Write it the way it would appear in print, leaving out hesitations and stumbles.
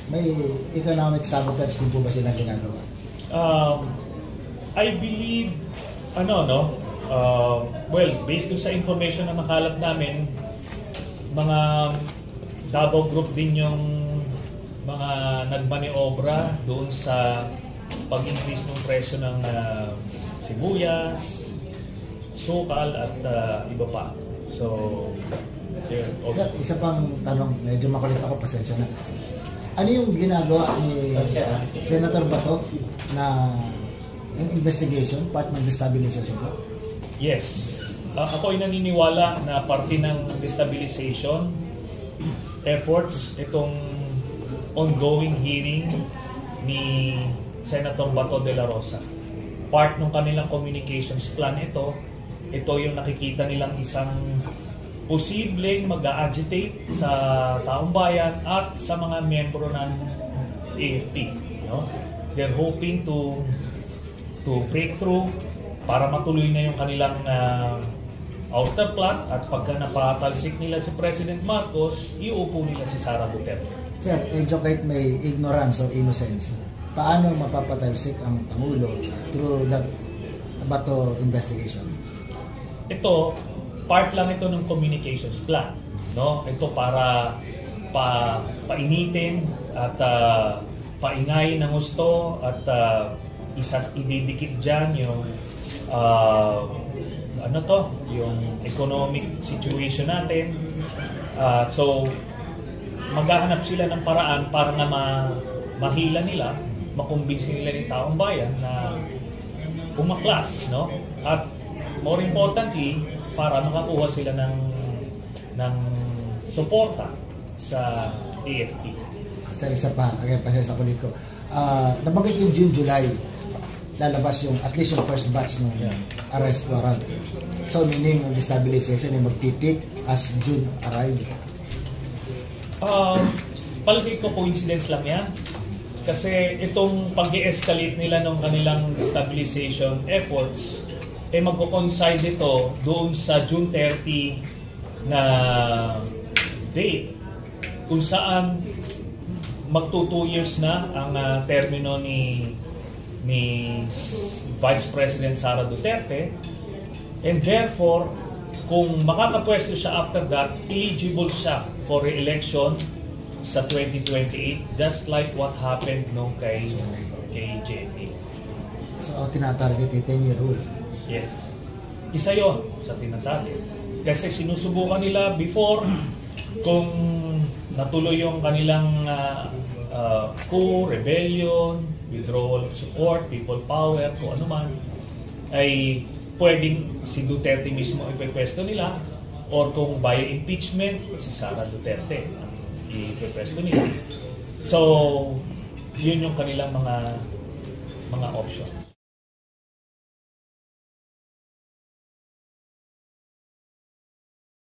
May economic sabotage din po ba silang ginagawa? I believe, well, based sa information na nakalap namin, mga Davao Group din yung mga nagmaniobra doon sa pag-increase ng presyo ng sibuyas, sukal at iba pa. So, isa pang tanong, medyo makulit ako, pasensya na. Ano yung ginagawa ni Senator Bato na yung investigation, part ng destabilization ko? Yes. Ako ay naniniwala na parte ng destabilization efforts itong ongoing hearing ni Senator Bato de la Rosa. Part ng kanilang communications plan ito yung nakikita nilang isang posibleng mag-agitate sa taong bayan at sa mga miyembro ng AFP. They're hoping to break through para matuloy na yung kanilang ouster plan at pagka napatalsik nila si President Marcos, iupo nila si Sara Duterte. Sir, medyo kahit may ignorance or innocence, paano mapapatalsik ang Pangulo through that Bato investigation? Ito, part lang ito ng communications plan. Ito para painitin at paingayin ng gusto at ididikit dyan yung yung economic situation natin. So, maghahanap sila ng paraan para na mahila nila, makumbinsi nila ng taong bayan na umaklas, At more importantly, para makakuha sila ng suporta sa AFP. Sa isa pa, pasensya ko dito. Nabanggit yung June, July, lalabas yung, at least yung first batch ng arrest warrant. So, meaning yung destabilization yung magpipik as June arrive. Palagay ko coincidence lang yan. Kasi itong pag-i-escalate nila ng kanilang destabilization efforts, magko-coincide ito doon sa June 30 na date kung saan magto 2 years na ang termino ni Vice President Sara Duterte, and therefore kung makakapwesto siya after that, eligible siya for re-election sa 2028, just like what happened kay JP. So, tinatarget yung 10-year rule. Yes. Isa yon sa tinatarget. Kasi sinusubukan nila before kung natuloy yung kanilang coup, rebellion, withdrawal of support, people power, kung ano man, ay pwedeng si Duterte mismo ipepwesto nila, or kung by impeachment, si Sara Duterte ang ipepwesto nila. So, yun yung kanilang mga options.